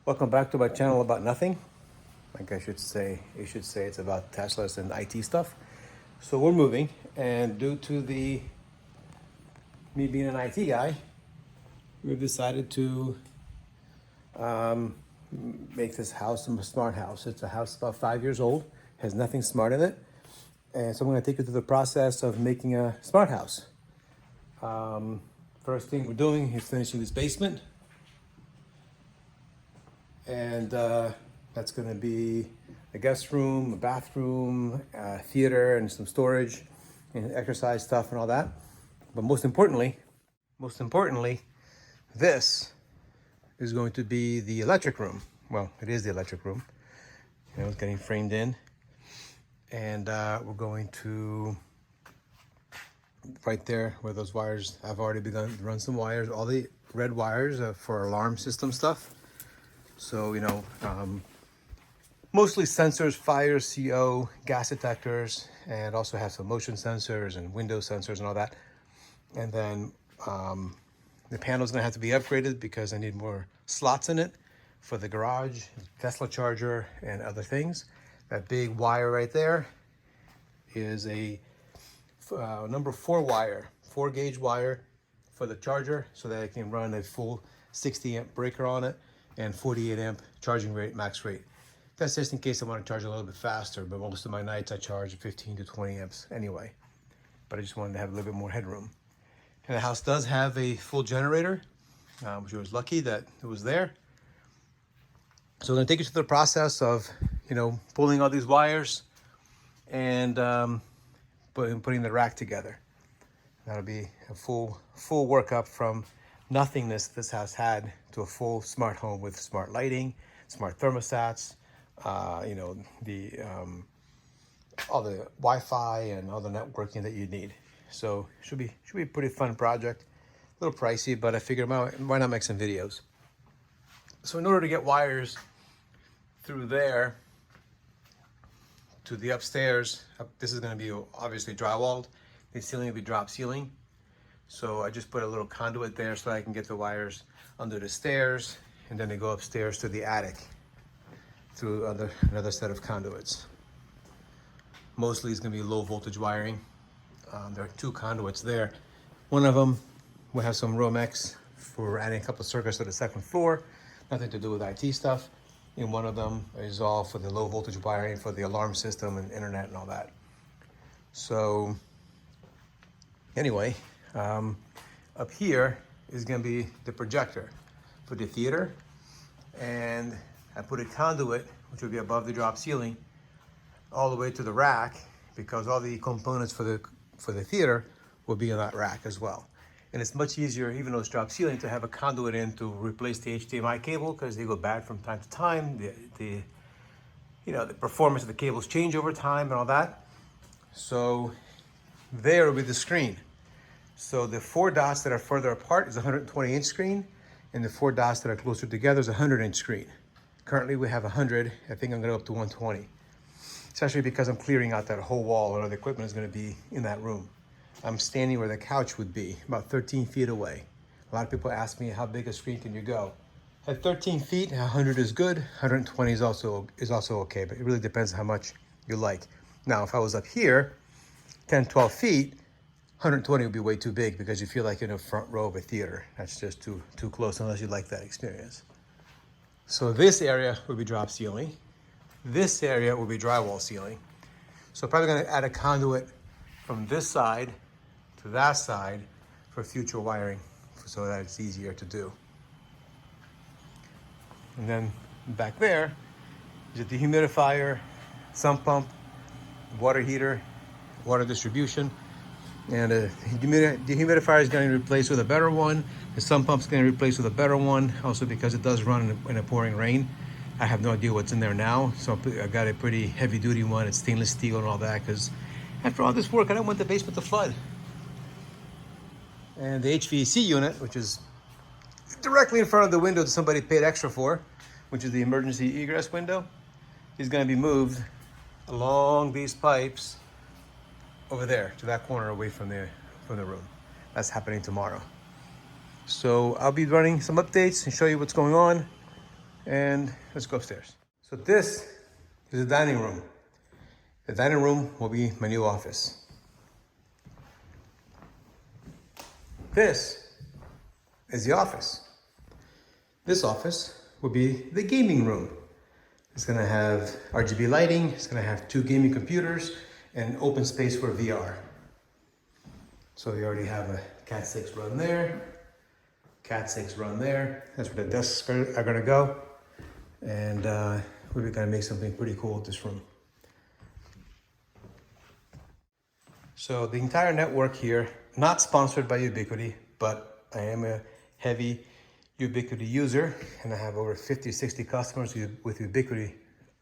Welcome back to my channel about nothing. Like I should say, you should say it's about Teslas and IT stuff. So we're moving, and due to me being an IT guy, we've decided to make this house a smart house. It's a house about 5 years old, has nothing smart in it, and so I'm going to take you through the process of making a smart house. First thing we're doing is finishing this basement. And that's going to be a guest room, a bathroom, a theater, and some storage and exercise stuff and all that. But most importantly, this is going to be the electric room. Well, it is the electric room. You know, it's getting framed in. And we're going to, right there where those wires, I've already begun to run some wires, all the red wires for alarm system stuff. So, you know, mostly sensors, fire, CO, gas detectors, and also have some motion sensors and window sensors and all that. And then the panel's gonna have to be upgraded because I need more slots in it for the garage, Tesla charger, and other things. That big wire right there is a number 4 wire, 4-gauge wire for the charger so that I can run a full 60 amp breaker on it and 48 amp charging rate, max rate. That's just in case I want to charge a little bit faster, but most of my nights I charge 15 to 20 amps anyway. But I just wanted to have a little bit more headroom. And the house does have a full generator, which I was lucky that it was there. So I'm gonna take you through the process of, you know, pulling all these wires and putting the rack together. That'll be a full workup from nothingness this house had to a full smart home with smart lighting, smart thermostats, you know, all the Wi-Fi and all the networking that you need. So should be a pretty fun project. A little pricey, but I figured why not make some videos. So in order to get wires through there to the upstairs, this is going to be obviously drywalled. The ceiling will be drop ceiling. So I just put a little conduit there so I can get the wires under the stairs, and then they go upstairs to the attic through another set of conduits. Mostly it's gonna be low voltage wiring. There are 2 conduits there. One of them will have some Romex for adding a couple of circuits to the 2nd floor, nothing to do with IT stuff. And one of them is all for the low voltage wiring for the alarm system and internet and all that. So anyway, up here is going to be the projector for the theater, and I put a conduit which will be above the drop ceiling all the way to the rack, because all the components for the theater will be in that rack as well. And it's much easier, even though it's drop ceiling, to have a conduit in to replace the HDMI cable, because they go bad from time to time. The performance of the cables change over time and all that. So there will be the screen. So the 4 dots that are further apart is a 120-inch screen, and the 4 dots that are closer together is a 100-inch screen. Currently we have 100. I think I'm going to go up to 120, especially because I'm clearing out that whole wall, and all the equipment is going to be in that room. I'm standing where the couch would be, about 13 feet away. A lot of people ask me, how big a screen can you go? At 13 feet, 100 is good. 120 is also okay, but it really depends on how much you like. Now, if I was up here, 10, 12 feet, 120 would be way too big, because you feel like you're in the front row of a theater. That's just too close, unless you like that experience. So this area will be drop ceiling. This area will be drywall ceiling. So probably gonna add a conduit from this side to that side for future wiring, so that it's easier to do. And then back there is a dehumidifier, sump pump, water heater, water distribution. And the dehumidifier is going to replace with a better one. The sump pump is going to replace with a better one, also because it does run in a pouring rain. I have no idea what's in there now, so I got a pretty heavy duty one. It's stainless steel and all that, because after all this work, I don't want the basement to flood. And the HVAC unit, which is directly in front of the window that somebody paid extra for, which is the emergency egress window, is going to be moved along these pipes over there to that corner away from the room. That's happening tomorrow. So I'll be running some updates and show you what's going on. and let's go upstairs. So this is the dining room. The dining room will be my new office. This is the office. This office will be the gaming room. It's gonna have RGB lighting, it's gonna have 2 gaming computers, and open space for VR. So you already have a Cat 6 run there, Cat 6 run there. That's where the desks are gonna go. And we're gonna make something pretty cool with this room. So the entire network here, not sponsored by Ubiquiti, but I am a heavy Ubiquiti user, and I have over 50, 60 customers with Ubiquiti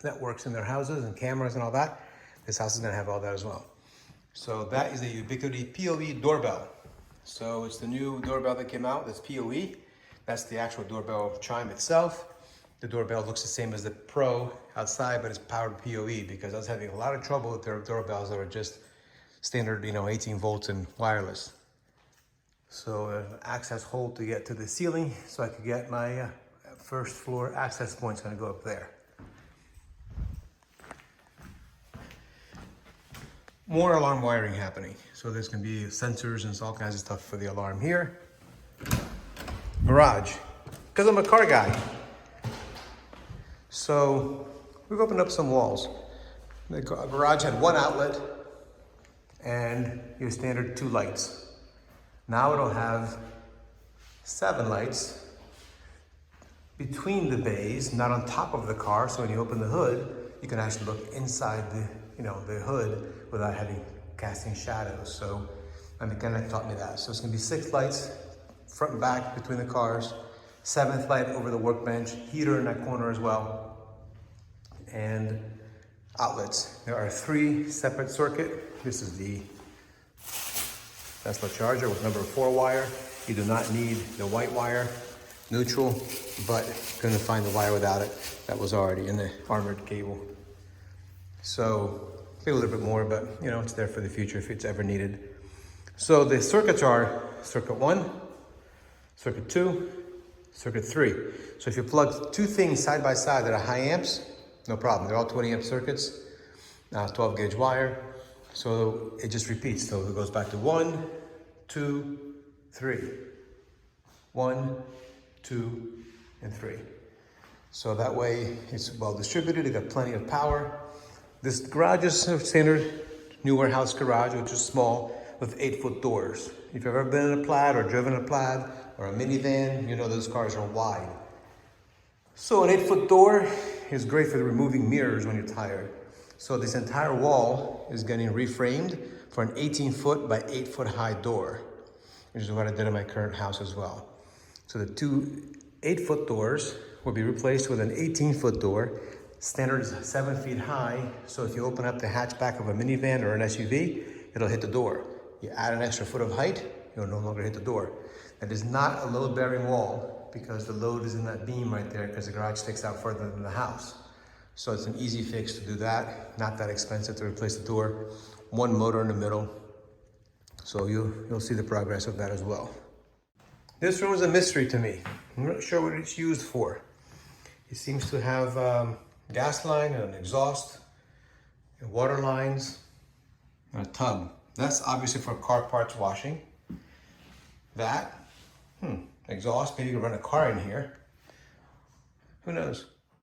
networks in their houses and cameras and all that. This house is gonna have all that as well. So that is a Ubiquiti PoE doorbell. So it's the new doorbell that came out, that's PoE. That's the actual doorbell chime itself. The doorbell looks the same as the Pro outside, but it's powered PoE because I was having a lot of trouble with their doorbells that were just standard, 18 volts and wireless. So an access hole to get to the ceiling so I could get my first floor access point's gonna go up there. More alarm wiring happening. So there's gonna be sensors and all kinds of stuff for the alarm here. Garage, because I'm a car guy. So we've opened up some walls. The garage had 1 outlet and your standard 2 lights. Now it'll have 7 lights between the bays, not on top of the car. So when you open the hood, you can actually look inside the hood without casting shadows. So my mechanic taught me that. So it's gonna be 6 lights, front and back between the cars, 7th light over the workbench, heater in that corner as well, and outlets. There are 3 separate circuit. This is the Tesla charger with number 4 wire. You do not need the white wire, neutral, but couldn't find the wire without it. That was already in the armored cable. So pay a little bit more, but it's there for the future if it's ever needed. So the circuits are circuit 1, circuit 2, circuit 3. So if you plug 2 things side by side that are high amps, no problem. They're all 20 amp circuits, 12 gauge wire. So it just repeats. So it goes back to 1, 2, 3. 1, 2, and 3. So that way it's well distributed. You got plenty of power. This garage is a standard new warehouse garage, which is small with 8-foot doors. If you've ever been in a Plaid or driven a Plaid or a minivan, you know those cars are wide. So an 8-foot door is great for removing mirrors when you're tired. So this entire wall is getting reframed for an 18-foot by 8-foot high door, which is what I did in my current house as well. So the 2 8-foot doors will be replaced with an 18-foot door. Standard is 7 feet high, so if you open up the hatchback of a minivan or an SUV, it'll hit the door. You add an extra foot of height, you'll no longer hit the door. That is not a load-bearing wall because the load is in that beam right there because the garage sticks out further than the house. So it's an easy fix to do that. Not that expensive to replace the door. 1 motor in the middle. So you'll see the progress of that as well. This room is a mystery to me. I'm not sure what it's used for. It seems to have gas line and an exhaust, and water lines, and a tub. That's obviously for car parts washing. That, exhaust, maybe you can run a car in here. Who knows?